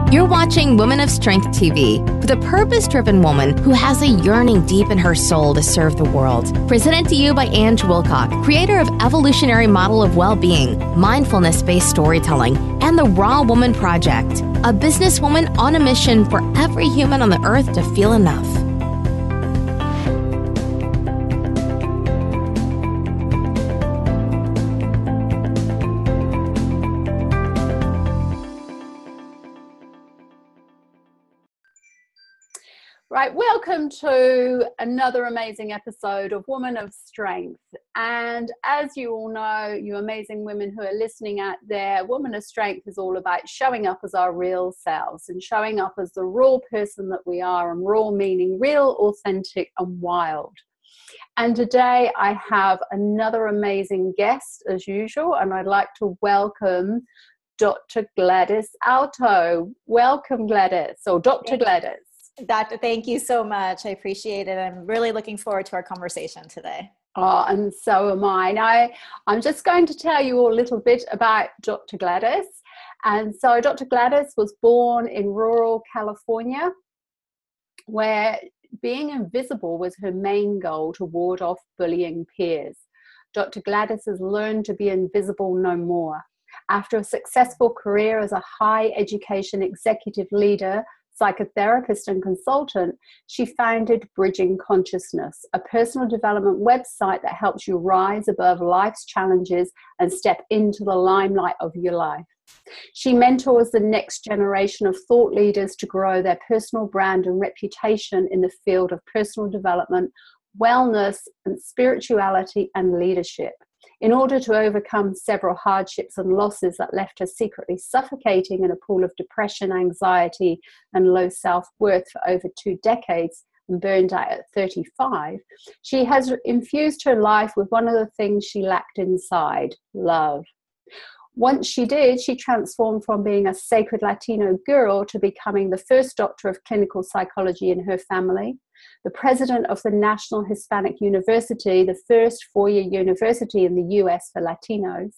You're watching Women of Strength TV with a purpose-driven woman who has a yearning deep in her soul to serve the world. Presented to you by Ange Wilcock, creator of Evolutionary Model of Well-Being, Mindfulness-Based Storytelling, and the Raw Woman Project, a businesswoman on a mission for every human on the earth to feel enough. Right, welcome to another amazing episode of Woman of Strength. And as you all know, you amazing women who are listening out there, Woman of Strength is all about showing up as our real selves and showing up as the raw person that we are, and raw meaning real, authentic, and wild. And today I have another amazing guest as usual, and I'd like to welcome Dr. Gladys Ato. Welcome, Gladys, or Dr. Gladys. Doctor, thank you so much. I appreciate it. I'm really looking forward to our conversation today. Oh, and so am I. Now, I'm just going to tell you a little bit about Dr. Gladys. And so Dr. Gladys was born in rural California, where being invisible was her main goal to ward off bullying peers. Dr. Gladys has learned to be invisible no more. After a successful career as a high education executive leader, psychotherapist and consultant, she founded Bridging Consciousness, a personal development website that helps you rise above life's challenges and step into the limelight of your life. She mentors the next generation of thought leaders to grow their personal brand and reputation in the field of personal development, wellness, and spirituality and leadership. In order to overcome several hardships and losses that left her secretly suffocating in a pool of depression, anxiety, and low self-worth for over 2 decades and burned out at 35, she has infused her life with one of the things she lacked inside: love. Once she did, she transformed from being a sacred Latino girl to becoming the first doctor of clinical psychology in her family, the president of the National Hispanic University, the first 4-year university in the US for Latinos,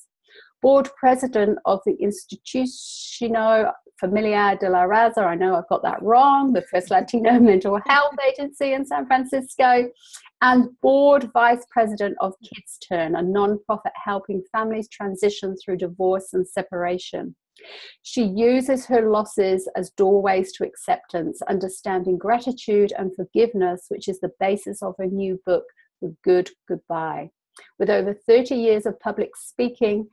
board president of the Instituto Familiar de la Raza, I know I've got that wrong, the first Latino mental health agency in San Francisco, and board vice president of Kids Turn, a nonprofit helping families transition through divorce and separation. She uses her losses as doorways to acceptance, understanding gratitude and forgiveness, which is the basis of her new book, The Good Goodbye. With over 30 years of public speaking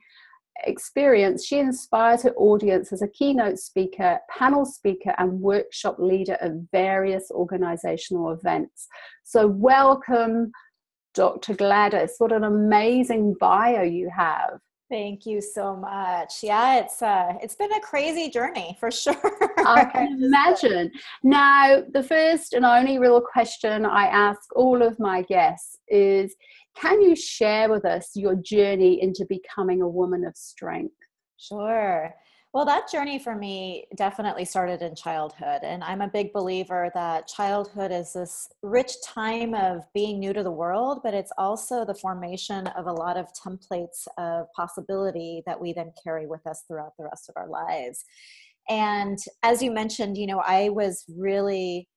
experience, she inspires her audience as a keynote speaker, panel speaker, and workshop leader at various organizational events. So welcome, Dr. Gladys. What an amazing bio you have. Thank you so much. Yeah, it's been a crazy journey for sure. I can imagine. Now, the first and only real question I ask all of my guests is, can you share with us your journey into becoming a woman of strength? Sure. Well, that journey for me definitely started in childhood. And I'm a big believer that childhood is this rich time of being new to the world, but it's also the formation of a lot of templates of possibility that we then carry with us throughout the rest of our lives. And as you mentioned, I was really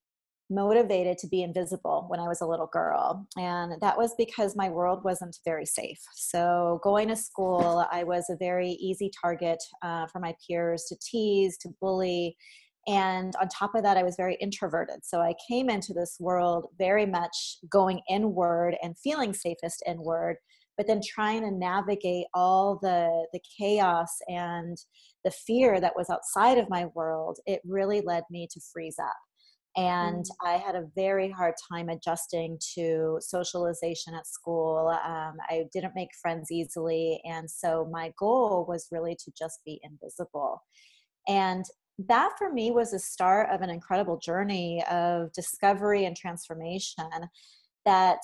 motivated to be invisible when I was a little girl. And that was because my world wasn't very safe. So going to school, I was a very easy target for my peers to tease, to bully. And on top of that, I was very introverted. So I came into this world very much going inward and feeling safest inward, but then trying to navigate all the chaos and the fear that was outside of my world. It really led me to freeze up. And I had a very hard time adjusting to socialization at school. I didn't make friends easily. And so my goal was really to just be invisible. And that for me was the start of an incredible journey of discovery and transformation that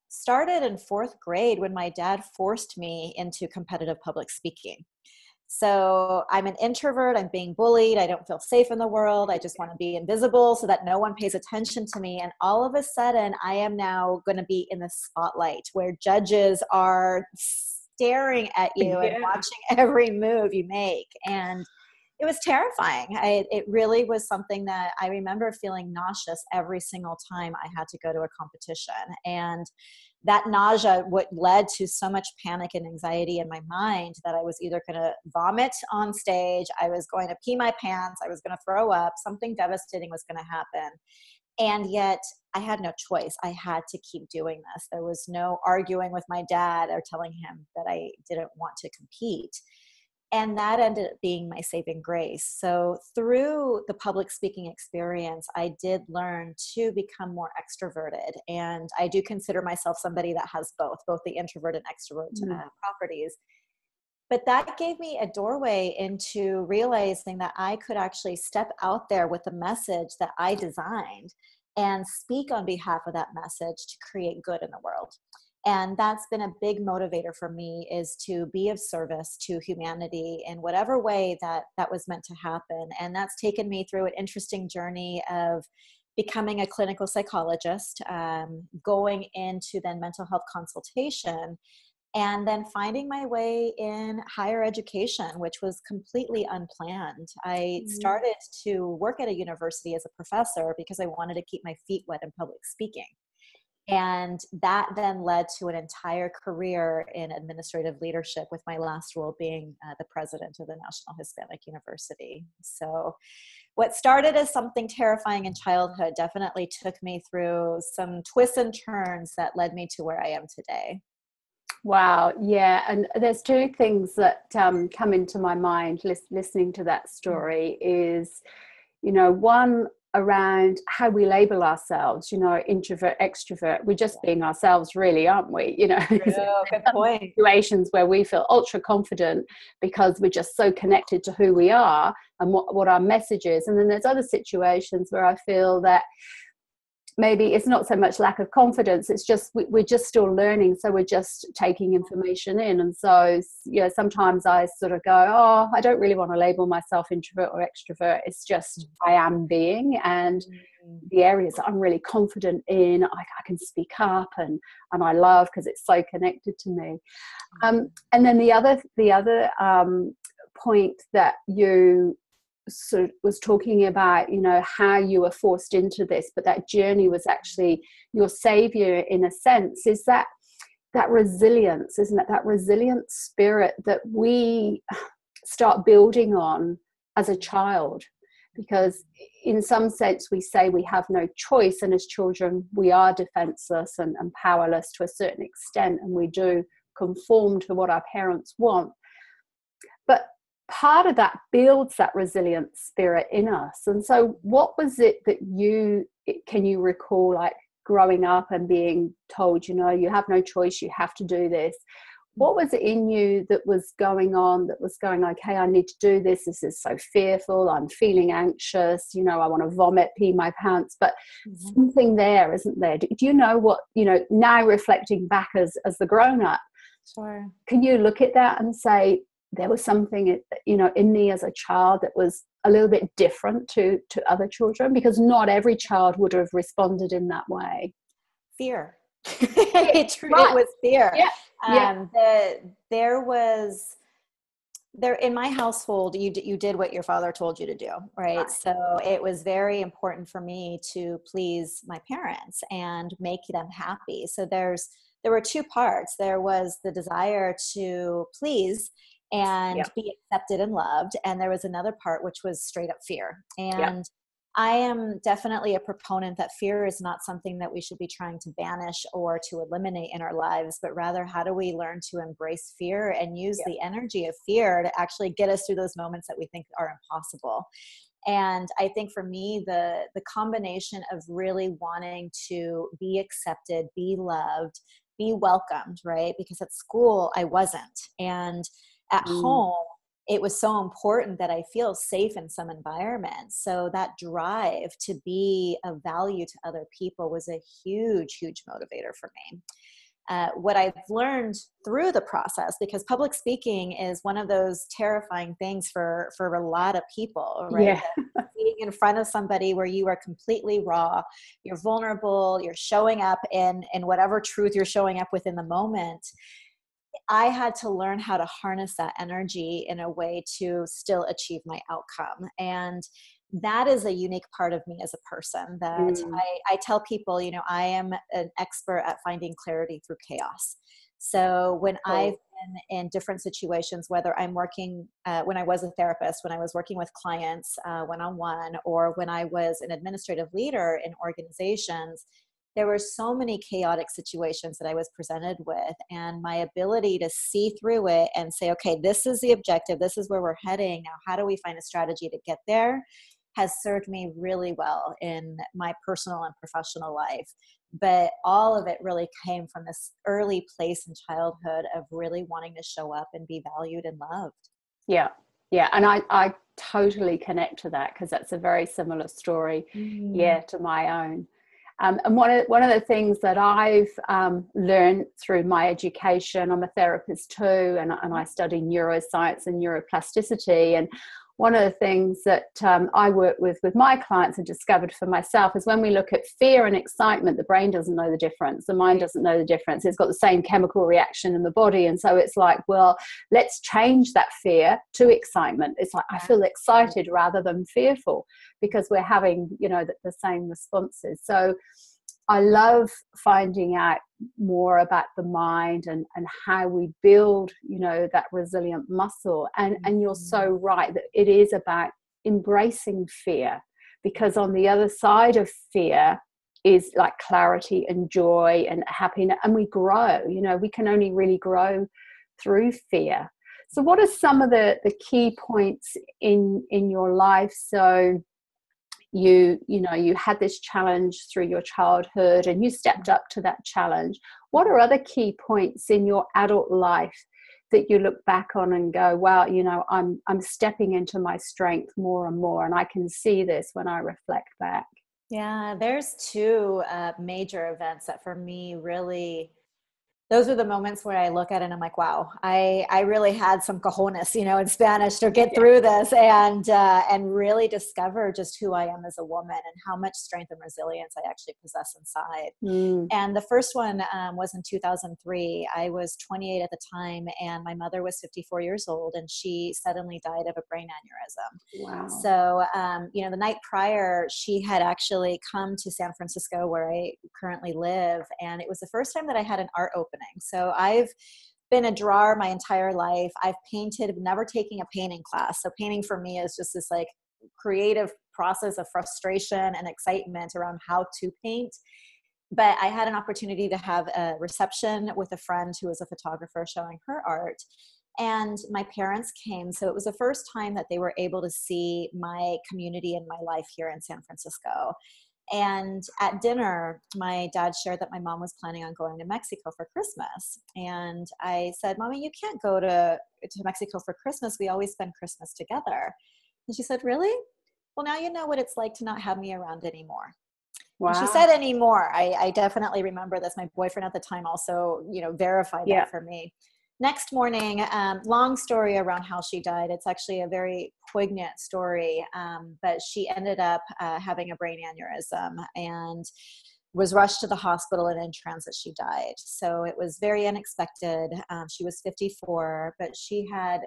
started in 4th grade when my dad forced me into competitive public speaking. So I'm an introvert, I'm being bullied, I don't feel safe in the world, I just want to be invisible so that no one pays attention to me. And all of a sudden, I am now going to be in the spotlight where judges are staring at you and watching every move you make. And It was terrifying. It really was something that I remember feeling nauseous every single time I had to go to a competition. And that nausea, what led to so much panic and anxiety in my mind that I was either going to vomit on stage, I was going to pee my pants, I was going to throw up, something devastating was going to happen. And yet I had no choice. I had to keep doing this. There was no arguing with my dad or telling him that I didn't want to compete. And that ended up being my saving grace. So through the public speaking experience, I did learn to become more extroverted. And I do consider myself somebody that has both the introvert and extrovert properties. But that gave me a doorway into realizing that I could actually step out there with a message that I designed and speak on behalf of that message to create good in the world. And that's been a big motivator for me, is to be of service to humanity in whatever way that was meant to happen. And that's taken me through an interesting journey of becoming a clinical psychologist, going into then mental health consultation, and then finding my way in higher education, which was completely unplanned. I started to work at a university as a professor because I wanted to keep my feet wet in public speaking. And that then led to an entire career in administrative leadership, with my last role being the president of the National Hispanic University. So what started as something terrifying in childhood definitely took me through some twists and turns that led me to where I am today. Wow. Yeah. And there's two things that come into my mind listening to that story is, one around how we label ourselves, introvert, extrovert. We're just being ourselves, really, aren't we? Good point. Situations where we feel ultra confident because we're just so connected to who we are and what our message is. And then there's other situations where I feel that maybe it's not so much lack of confidence, it's just we're just still learning, so we're just taking information in. And so sometimes I sort of go, oh, I don't really want to label myself introvert or extrovert, it's just I am being, and the areas that I'm really confident in, I can speak up and I love, because it's so connected to me. And then the other point that you sort of was talking about, how you were forced into this, but that journey was actually your savior in a sense, is that resilience, isn't it? That resilient spirit that we start building on as a child, because in some sense we say we have no choice, and as children we are defenseless and powerless to a certain extent, and we do conform to what our parents want. But part of that builds that resilient spirit in us. And so what was it that can you recall, like growing up and being told, you have no choice, you have to do this? What was it in you that was going on, that was going, okay, I need to do this, this is so fearful, I'm feeling anxious, I want to vomit, pee my pants, but something there, isn't there? Do you know what, now reflecting back as the grown-up, sure, can you look at that and say, there was something, in me as a child that was a little bit different to other children, because not every child would have responded in that way? Fear. It was fear. There was in my household, you did what your father told you to do, right? So it was very important for me to please my parents and make them happy. So there were two parts. There was the desire to please and be accepted and loved. And there was another part, which was straight up fear. And I am definitely a proponent that fear is not something that we should be trying to banish or to eliminate in our lives, but rather how do we learn to embrace fear and use the energy of fear to actually get us through those moments that we think are impossible. And I think for me, the combination of really wanting to be accepted, be loved, be welcomed, right? Because at school I wasn't. And at home, it was so important that I feel safe in some environments. So that drive to be of value to other people was a huge, huge motivator for me. What I've learned through the process, because public speaking is one of those terrifying things for a lot of people, right? Yeah. Being in front of somebody where you are completely raw, you're vulnerable, you're showing up in whatever truth you're showing up with in the moment. I had to learn how to harness that energy in a way to still achieve my outcome. And that is a unique part of me as a person that I tell people, you know, I am an expert at finding clarity through chaos. So when I've been in different situations, whether I'm working, when I was a therapist, when I was working with clients one-on-one, or when I was an administrative leader in organizations, there were so many chaotic situations that I was presented with, and my ability to see through it and say, okay, this is the objective. This is where we're heading. Now, how do we find a strategy to get there? Has served me really well in my personal and professional life. But all of it really came from this early place in childhood of really wanting to show up and be valued and loved. Yeah. Yeah. And I totally connect to that, because that's a very similar story, to my own. And one of the things that I've learned through my education, I'm a therapist too, and I study neuroscience and neuroplasticity. And one of the things that I work with my clients and discovered for myself is when we look at fear and excitement, the brain doesn't know the difference. The mind doesn't know the difference. It's got the same chemical reaction in the body. And so it's like, well, let's change that fear to excitement. It's like, I feel excited rather than fearful, because we're having, you know, the same responses. So I love finding out more about the mind and how we build, you know, that resilient muscle. And you're so right that it is about embracing fear, because on the other side of fear is like clarity and joy and happiness. And we grow, you know, we can only really grow through fear. So what are some of the key points in your life? So you had this challenge through your childhood and you stepped up to that challenge. What are other key points in your adult life that you look back on and go, wow, you know, I'm stepping into my strength more and more, and I can see this when I reflect back? Yeah, there's two major events that for me really, those are the moments where I look at it and I'm like, wow, I really had some cojones, you know, in Spanish, to get through this and really discover just who I am as a woman and how much strength and resilience I actually possess inside. And the first one was in 2003. I was 28 at the time, and my mother was 54 years old, and she suddenly died of a brain aneurysm. Wow. So, you know, the night prior, she had actually come to San Francisco, where I currently live, and it was the first time that I had an art opening. So I've been a drawer my entire life. I've painted, never taking a painting class. So painting for me is just this like creative process of frustration and excitement around how to paint. But I had an opportunity to have a reception with a friend who was a photographer showing her art. And my parents came. So it was the first time that they were able to see my community and my life here in San Francisco. And at dinner, my dad shared that my mom was planning on going to Mexico for Christmas. And I said, Mommy, you can't go to Mexico for Christmas. We always spend Christmas together. And she said, really? Well, now you know what it's like to not have me around anymore. Wow. And she said anymore. I definitely remember this. My boyfriend at the time also, you know, verified that for me. Next morning, long story around how she died. It's actually a very poignant story, but she ended up having a brain aneurysm and was rushed to the hospital, and in transit she died. So it was very unexpected. She was 54, but she had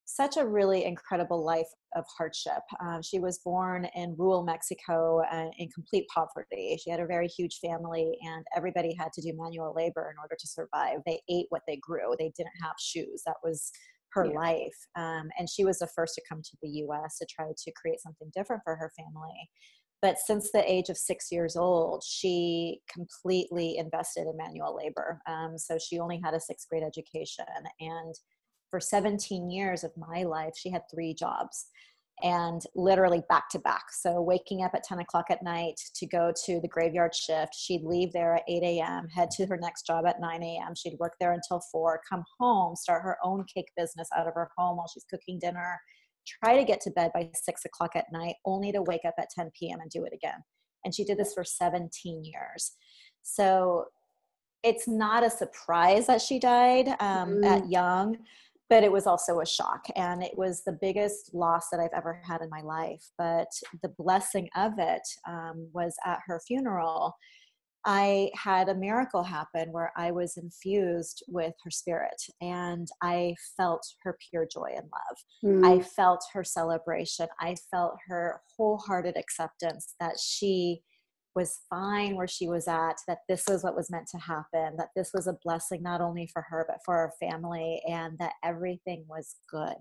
such a really incredible life of hardship. She was born in rural Mexico in complete poverty. She had a very huge family, and everybody had to do manual labor in order to survive. They ate what they grew. They didn't have shoes. That was her life. And she was the first to come to the US to try to create something different for her family. But since the age of 6 years old, she completely invested in manual labor. So she only had a 6th grade education. And for 17 years of my life, she had 3 jobs, and literally back to back. So waking up at 10 o'clock at night to go to the graveyard shift. She'd leave there at 8 a.m., head to her next job at 9 a.m. She'd work there until 4, come home, start her own cake business out of her home while she's cooking dinner, try to get to bed by 6 o'clock at night, only to wake up at 10 p.m. and do it again. And she did this for 17 years. So it's not a surprise that she died at young, but it was also a shock, and it was the biggest loss that I've ever had in my life. But the blessing of it was at her funeral, I had a miracle happen where I was infused with her spirit, and I felt her pure joy and love. I felt her celebration. I felt her wholehearted acceptance that she was fine where she was at, that this was what was meant to happen, that this was a blessing not only for her, but for our family, and that everything was good.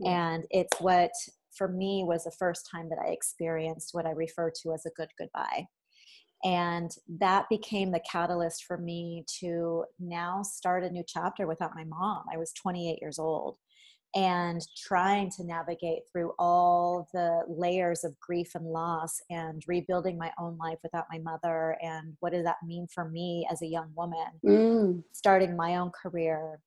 And it's what, for me, was the first time that I experienced what I refer to as a good goodbye. And that became the catalyst for me to now start a new chapter without my mom. I was 28 years old and trying to navigate through all the layers of grief and loss and rebuilding my own life without my mother. And what does that mean for me as a young woman, starting my own career?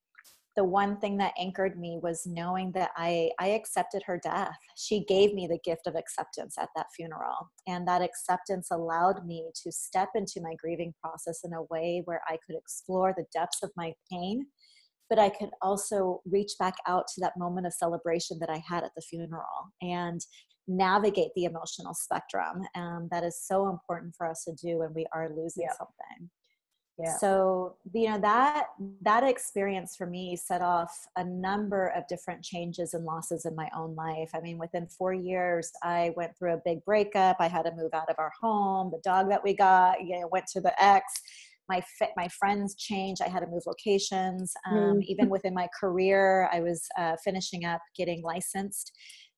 The one thing that anchored me was knowing that I accepted her death. She gave me the gift of acceptance at that funeral. And that acceptance allowed me to step into my grieving process in a way where I could explore the depths of my pain, but I could also reach back out to that moment of celebration that I had at the funeral and navigate the emotional spectrum. That is so important for us to do when we are losing something. Yeah. So, that experience for me set off a number of different changes and losses in my own life. I mean, within 4 years, I went through a big breakup. I had to move out of our home. The dog that we got, went to the ex. My friends changed. I had to move locations. Even within my career, I was finishing up getting licensed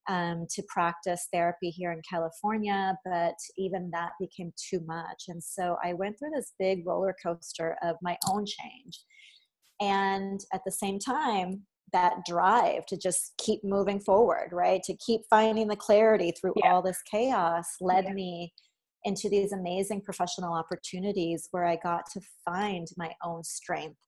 to practice therapy here in California, but even that became too much. And so I went through this big roller coaster of my own change. And at the same time, that drive to just keep moving forward, right? To keep finding the clarity through all this chaos led me into these amazing professional opportunities where I got to find my own strength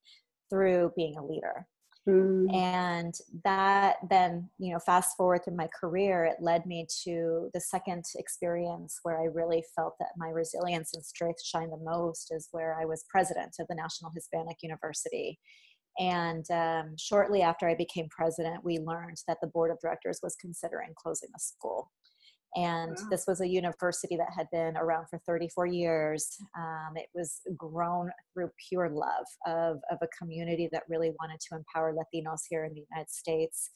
through being a leader. And that then, fast forward through my career, it led me to the second experience where I really felt that my resilience and strength shine the most is where I was president of the National Hispanic University. And shortly after I became president, we learned that the board of directors was considering closing the school. And this was a university that had been around for 34 years. It was grown through pure love of a community that really wanted to empower Latinos here in the United States.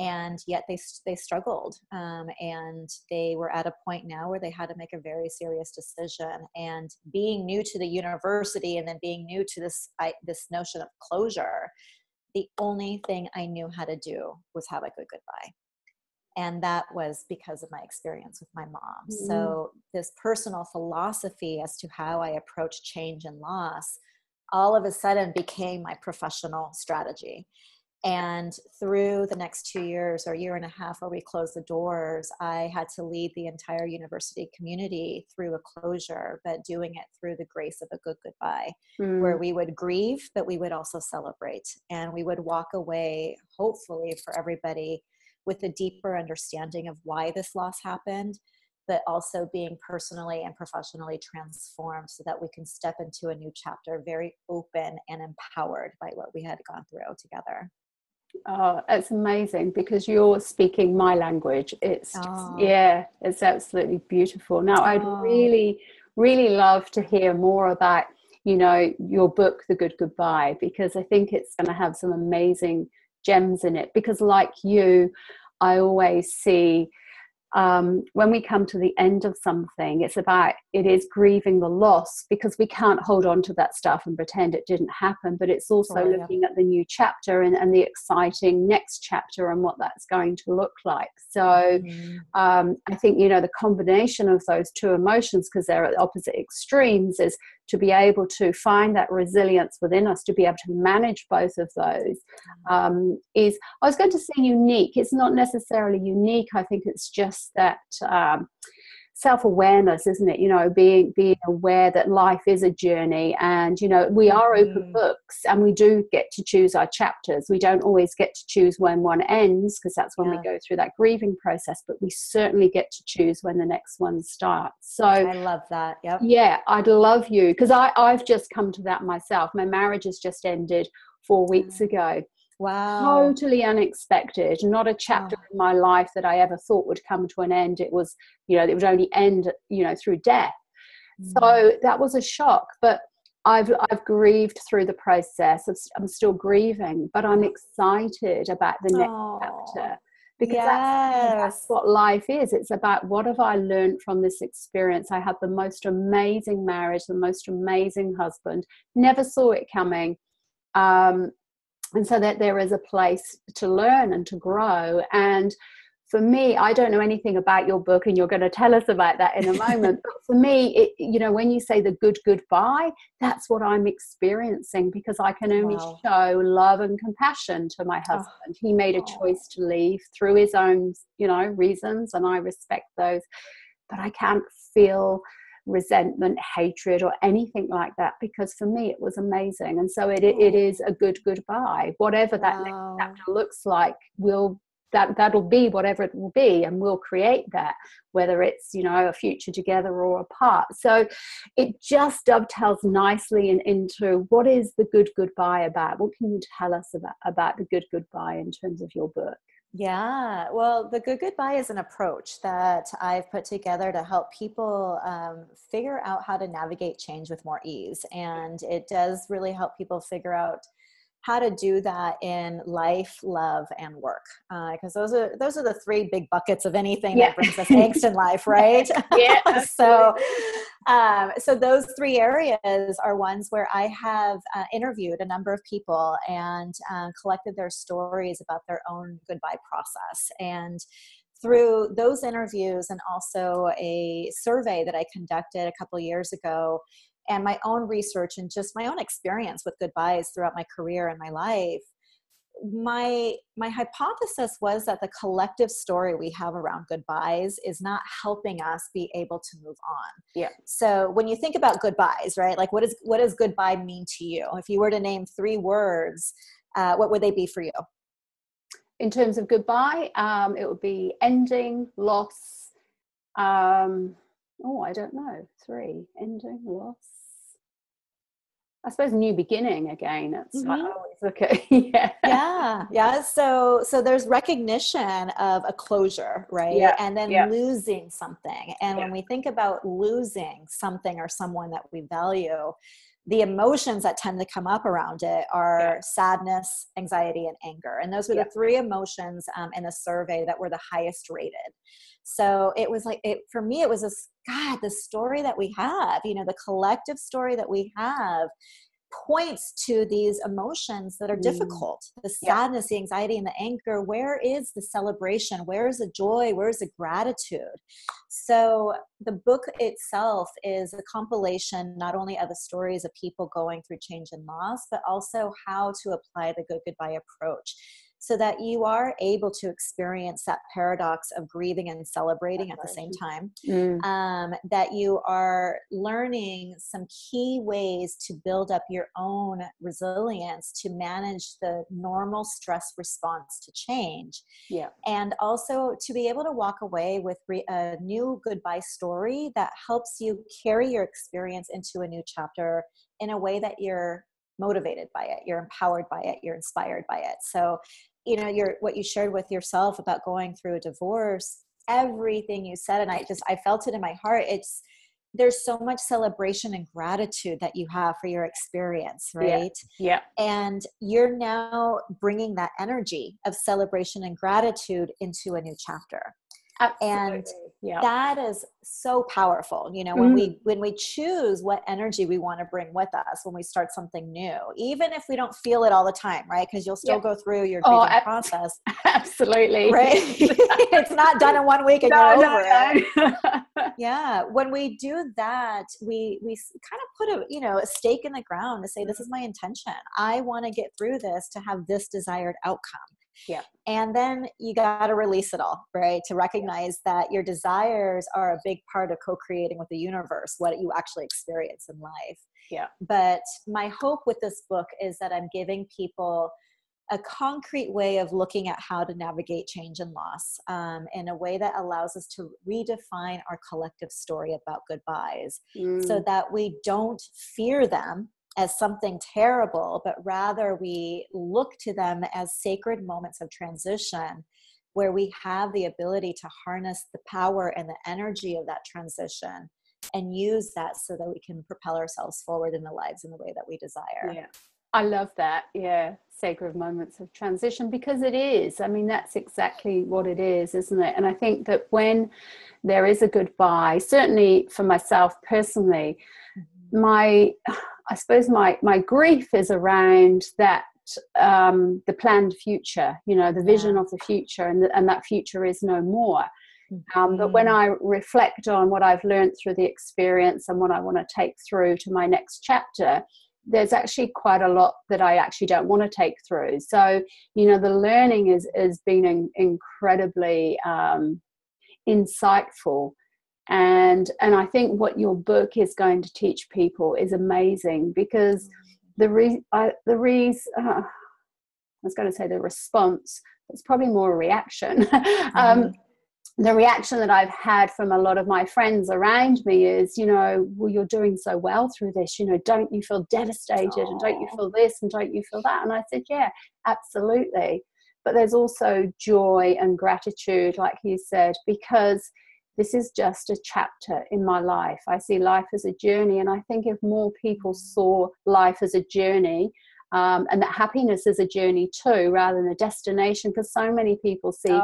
And yet they struggled. And they were at a point now where they had to make a very serious decision. And being new to the university and then being new to this notion of closure, the only thing I knew how to do was have a good goodbye. And that was because of my experience with my mom. So this personal philosophy as to how I approach change and loss all of a sudden became my professional strategy. And through the next 2 years or year and a half where we closed the doors, I had to lead the entire university community through a closure, but doing it through the grace of a good goodbye, where we would grieve, but we would also celebrate. And we would walk away, hopefully for everybody, with a deeper understanding of why this loss happened, but also being personally and professionally transformed so that we can step into a new chapter very open and empowered by what we had gone through together. Oh, it's amazing because you're speaking my language. It's it's absolutely beautiful. Now, I'd really, really love to hear more about, your book, The Good Goodbye, because I think it's going to have some amazing gems in it. Because like you, I always see when we come to the end of something, it is grieving the loss, because we can't hold on to that stuff and pretend it didn't happen, but it's also looking at the new chapter and the exciting next chapter and what that's going to look like. So I think, the combination of those two emotions, because they're at opposite extremes, is to be able to find that resilience within us, to be able to manage both of those is, I was going to say unique. It's not necessarily unique. I think it's just that self-awareness, isn't it? Being aware that life is a journey, and we are open books, and we do get to choose our chapters. We don't always get to choose when one ends, because that's when we go through that grieving process, but we certainly get to choose when the next one starts. So I love that. I'd love you, because I've just come to that myself. My marriage has just ended 4 weeks ago. Wow. Totally unexpected. Not a chapter in my life that I ever thought would come to an end. It was, it would only end, through death. So that was a shock, but I've grieved through the process. I'm still grieving, but I'm excited about the next chapter, because that's what life is. It's about, what have I learned from this experience? I had the most amazing marriage, the most amazing husband, never saw it coming. And so that there is a place to learn and to grow. And for me, I don't know anything about your book, and you're going to tell us about that in a moment. But for me, when you say the good goodbye, that's what I'm experiencing, because I can only show love and compassion to my husband. He made a choice to leave through his own, reasons, and I respect those. But I can't feel resentment, hatred, or anything like that, because for me, it was amazing. And so it is a good goodbye. Whatever that next chapter looks like, that'll be whatever it will be, and we'll create that, whether it's a future together or apart. So it just dovetails nicely into what is the good goodbye about. What can you tell us about the good goodbye in terms of your book? Yeah, well, the good goodbye is an approach that I've put together to help people figure out how to navigate change with more ease. And it does really help people figure out how to do that in life, love, and work. Because those are the three big buckets of anything that brings us angst in life, right? So those three areas are ones where I have interviewed a number of people and collected their stories about their own goodbye process. And through those interviews, and also a survey that I conducted a couple of years ago, and my own research and just my own experience with goodbyes throughout my career and my life, my hypothesis was that the collective story we have around goodbyes is not helping us be able to move on. Yeah. So when you think about goodbyes, right? Like what does goodbye mean to you? If you were to name 3 words, what would they be for you? In terms of goodbye, it would be ending, loss. I don't know. 3. Ending, loss. I suppose new beginning again. It's I always look at yeah. So there's recognition of a closure, right? And then losing something. And when we think about losing something or someone that we value, the emotions that tend to come up around it are sadness, anxiety, and anger. And those were the 3 emotions in the survey that were the highest rated. So it was like, for me, it was the story that we have, the collective story that we have points to these emotions that are difficult, the sadness, the anxiety, and the anger. Where is the celebration? Where is the joy? Where is the gratitude? So the book itself is a compilation not only of the stories of people going through change and loss, but also how to apply the good goodbye approach, so that you are able to experience that paradox of grieving and celebrating at the same time. That you are learning some key ways to build up your own resilience to manage the normal stress response to change. And also to be able to walk away with a new goodbye story that helps you carry your experience into a new chapter in a way that you're motivated by it, you're empowered by it, you're inspired by it. So what you shared with yourself about going through a divorce, everything you said, and I felt it in my heart. There's so much celebration and gratitude that you have for your experience, right? And you're now bringing that energy of celebration and gratitude into a new chapter. And that is so powerful. When we choose what energy we want to bring with us when we start something new, even if we don't feel it all the time, right? Because you'll still go through your grieving process. Absolutely. Right. It's not done in 1 week and you're over it. When we do that, we kind of put a stake in the ground to say, this is my intention. I want to get through this to have this desired outcome. And then you got to release it all, right? To recognize that your desires are a big part of co-creating with the universe, what you actually experience in life. But my hope with this book is that I'm giving people a concrete way of looking at how to navigate change and loss in a way that allows us to redefine our collective story about goodbyes, so that we don't fear them as something terrible, but rather we look to them as sacred moments of transition, where we have the ability to harness the power and the energy of that transition and use that so that we can propel ourselves forward in the lives in the way that we desire. Yeah, I love that. Yeah, sacred moments of transition, because it is. I mean, that's exactly what it is, isn't it? And I think that when there is a goodbye, certainly for myself personally, I suppose my grief is around that, the planned future, you know, the vision of the future, and that future is no more. But when I reflect on what I've learned through the experience and what I want to take through to my next chapter, there's actually quite a lot that I actually don't want to take through. So, you know, the learning is been incredibly insightful. And I think what your book is going to teach people is amazing, because the response, it's probably more a reaction. The reaction that I've had from a lot of my friends around me is, you know, well, you're doing so well through this, you know, don't you feel devastated? And don't you feel this? And don't you feel that? And I said, yeah, absolutely. But there's also joy and gratitude, like you said, because this is just a chapter in my life. I see life as a journey. And I think if more people saw life as a journey, and that happiness is a journey too, rather than a destination, because so many people see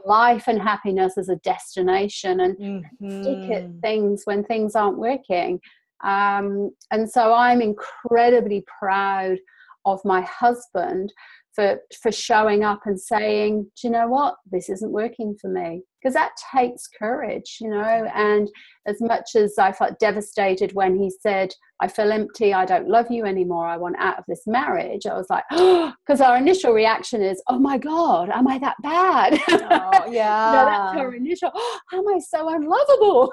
life and happiness as a destination and stick at things when things aren't working. And so I'm incredibly proud of my husband for showing up and saying, do you know what, this isn't working for me. Because that takes courage, you know. And as much as I felt devastated when he said, I feel empty, I don't love you anymore, I want out of this marriage, I was like, because our initial reaction is, oh my God, am I that bad? Oh, yeah. You know, that's our initial, am I so unlovable?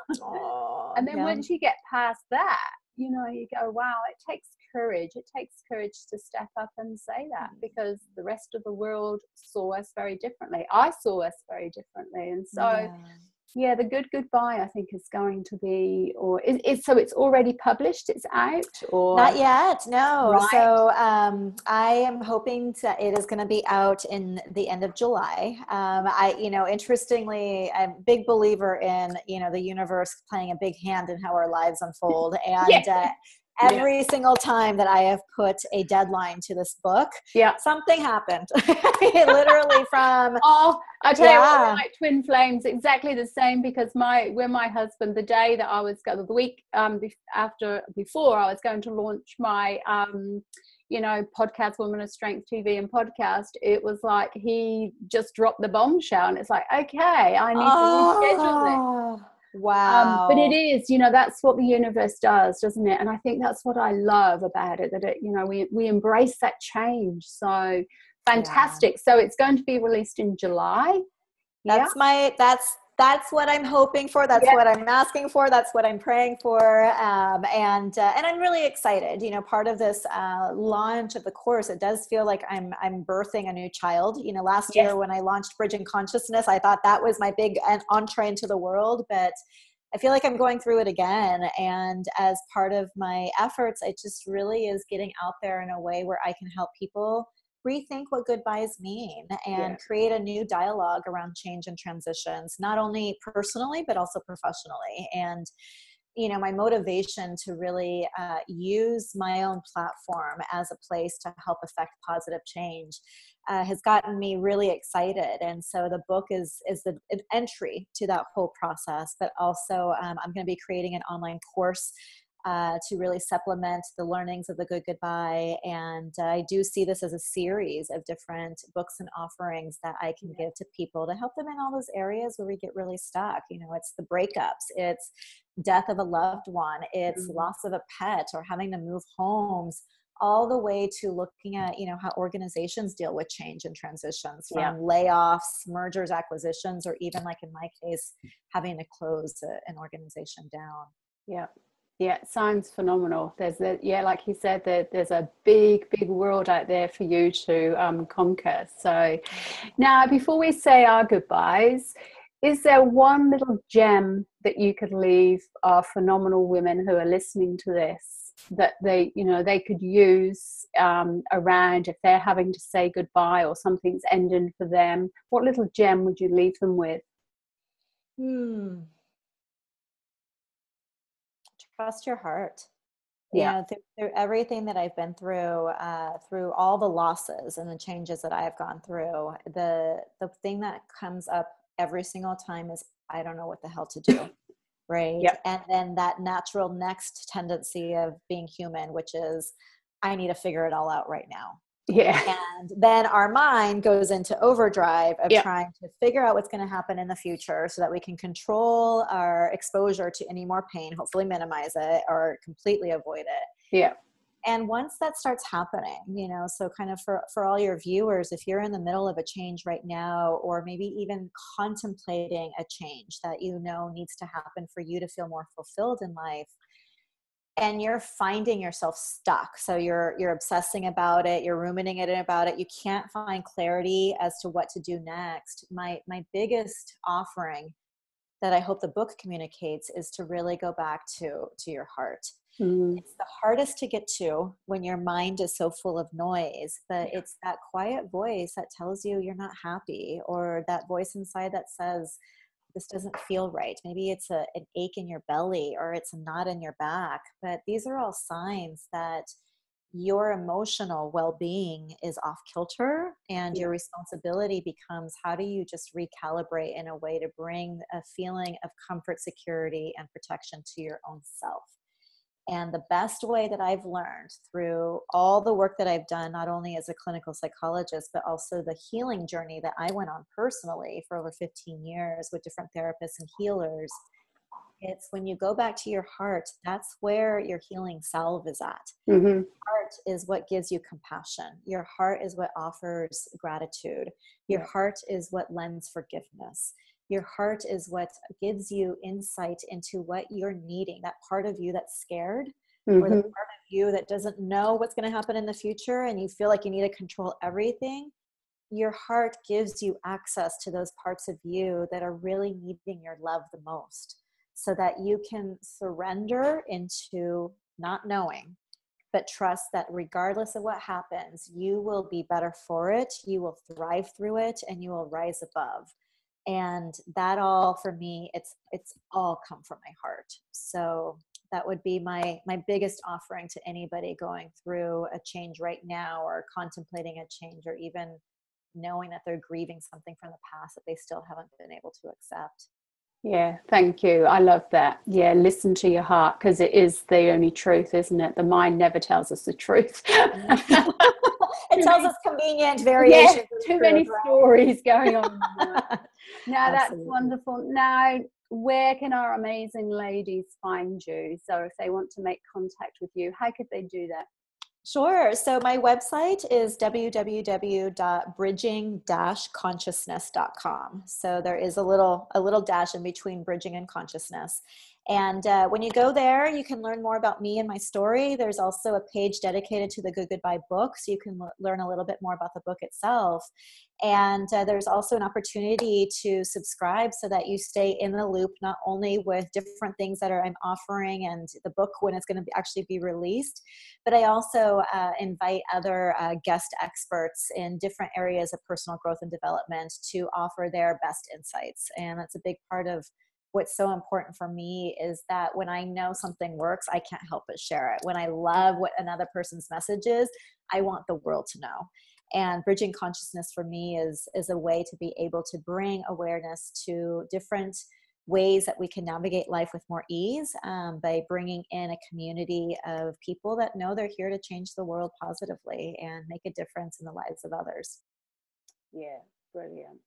And then yeah. once you get past that, you know, you go, wow, it takes courage. It takes courage to step up and say that, because the rest of the world saw us very differently. I saw us very differently. And so, yeah, the goodbye, I think, is going to be, or so it's already published, it's out, or not yet, no. Right. So I am hoping that it is going to be out in the end of July. You know, interestingly, I'm a big believer in, you know, the universe playing a big hand in how our lives unfold. And every single time that I have put a deadline to this book, something happened. Literally from I tell you what, like twin flames, exactly the same. Because when my husband, the day that I was the week before I was going to launch my you know, podcast, Women of Strength TV and podcast, it was like he just dropped the bombshell, and it's like, okay, I need to reschedule this. Wow. But it is, you know, that's what the universe does, doesn't it? And I think that's what I love about it, that it, you know, we embrace that change. So fantastic. So it's going to be released in July. That's what I'm hoping for. That's what I'm asking for. That's what I'm praying for. And I'm really excited. You know, part of this launch of the course, it does feel like I'm birthing a new child. You know, last year when I launched Bridging Consciousness, I thought that was my big entree into the world, but I feel like I'm going through it again. And as part of my efforts, it just really is getting out there in a way where I can help people rethink what goodbyes mean and create a new dialogue around change and transitions, not only personally, but also professionally. And, you know, my motivation to really use my own platform as a place to help affect positive change has gotten me really excited. And so the book is an entry to that whole process, but also I'm going to be creating an online course to really supplement the learnings of the Goodbye. And I do see this as a series of different books and offerings that I can give to people to help them in all those areas where we get really stuck. You know, it's the breakups, it's death of a loved one, it's loss of a pet, or having to move homes, all the way to looking at, you know, how organizations deal with change and transitions, from layoffs, mergers, acquisitions, or even, like in my case, having to close an organization down. Yeah, it sounds phenomenal. There's like you said, there's a big world out there for you to conquer. So now, before we say our goodbyes, is there one little gem that you could leave our phenomenal women who are listening to this, that they could use around if they're having to say goodbye or something's ending for them? What little gem would you leave them with? trust your heart. Yeah. You know, through everything that I've been through all the losses and the changes that I have gone through, the thing that comes up every single time is, I don't know what the hell to do. Right. Yep. And then that natural next tendency of being human, which is, I need to figure it all out right now. Yeah. And then our mind goes into overdrive of Yep. trying to figure out what's going to happen in the future so that we can control our exposure to any more pain, hopefully minimize it or completely avoid it. Yeah. And once that starts happening, you know, so kind of for all your viewers, if you're in the middle of a change right now, or maybe even contemplating a change that you know needs to happen for you to feel more fulfilled in life, and you're finding yourself stuck, so you're obsessing about it, you're ruminating about it, you can't find clarity as to what to do next, my biggest offering that I hope the book communicates is to really go back to your heart. Mm. It's the hardest to get to when your mind is so full of noise, but it's that quiet voice that tells you you're not happy, or that voice inside that says, this doesn't feel right. Maybe it's an ache in your belly, or it's a knot in your back. But these are all signs that your emotional well-being is off kilter, and your responsibility becomes, how do you just recalibrate in a way to bring a feeling of comfort, security, and protection to your own self. And the best way that I've learned through all the work that I've done, not only as a clinical psychologist, but also the healing journey that I went on personally for over 15 years with different therapists and healers, it's when you go back to your heart, that's where your healing salve is at. Mm-hmm. Your heart is what gives you compassion. Your heart is what offers gratitude. Your heart is what lends forgiveness. Your heart is what gives you insight into what you're needing, that part of you that's scared, or the part of you that doesn't know what's going to happen in the future and you feel like you need to control everything. Your heart gives you access to those parts of you that are really needing your love the most, so that you can surrender into not knowing, but trust that regardless of what happens, you will be better for it, you will thrive through it, and you will rise above. And that all, for me, it's all come from my heart. So that would be my biggest offering to anybody going through a change right now, or contemplating a change, or even knowing that they're grieving something from the past that they still haven't been able to accept. Yeah, thank you. I love that. Yeah, listen to your heart, because it is the only truth, isn't it? The mind never tells us the truth. It tells us convenient variations. Yes, too many stories going on. Now that's Absolutely. wonderful. Now, where can our amazing ladies find you? So if they want to make contact with you, how could they do that? Sure. So my website is www.bridging-consciousness.com. So there is a little dash in between bridging and consciousness. And when you go there, you can learn more about me and my story. There's also a page dedicated to the Good Goodbye book, so you can learn a little bit more about the book itself. And there's also an opportunity to subscribe so that you stay in the loop, not only with different things that I'm offering and the book when it's going to actually be released, but I also invite other guest experts in different areas of personal growth and development to offer their best insights. And that's a big part of what's so important for me, is that when I know something works, I can't help but share it. When I love what another person's message is, I want the world to know. And bridging consciousness for me is a way to be able to bring awareness to different ways that we can navigate life with more ease, by bringing in a community of people that know they're here to change the world positively and make a difference in the lives of others. Yeah, brilliant.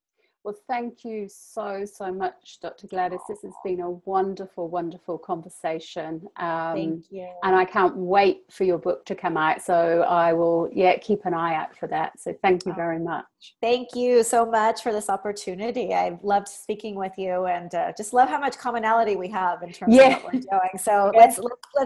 Well, thank you so much, Dr. Gladyss. This has been a wonderful, wonderful conversation. Thank you. And I can't wait for your book to come out. So I will, keep an eye out for that. So thank you very much. Thank you so much for this opportunity. I've loved speaking with you, and just love how much commonality we have in terms of what we're doing. So let's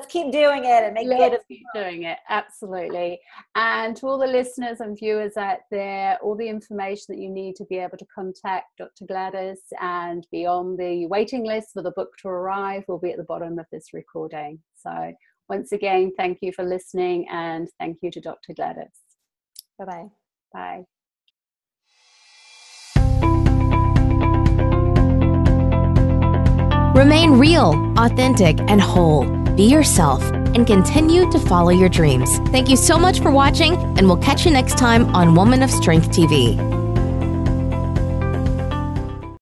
keep doing it and make good. Keep doing it. Absolutely. And to all the listeners and viewers out there, all the information that you need to be able to contact Dr. Gladyss and be on the waiting list for the book to arrive will be at the bottom of this recording. So once again, thank you for listening, and thank you to Dr. Gladyss. Bye-bye. Bye. Remain real, authentic, and whole, be yourself, and continue to follow your dreams. Thank you so much for watching, and we'll catch you next time on Woman of Strength TV.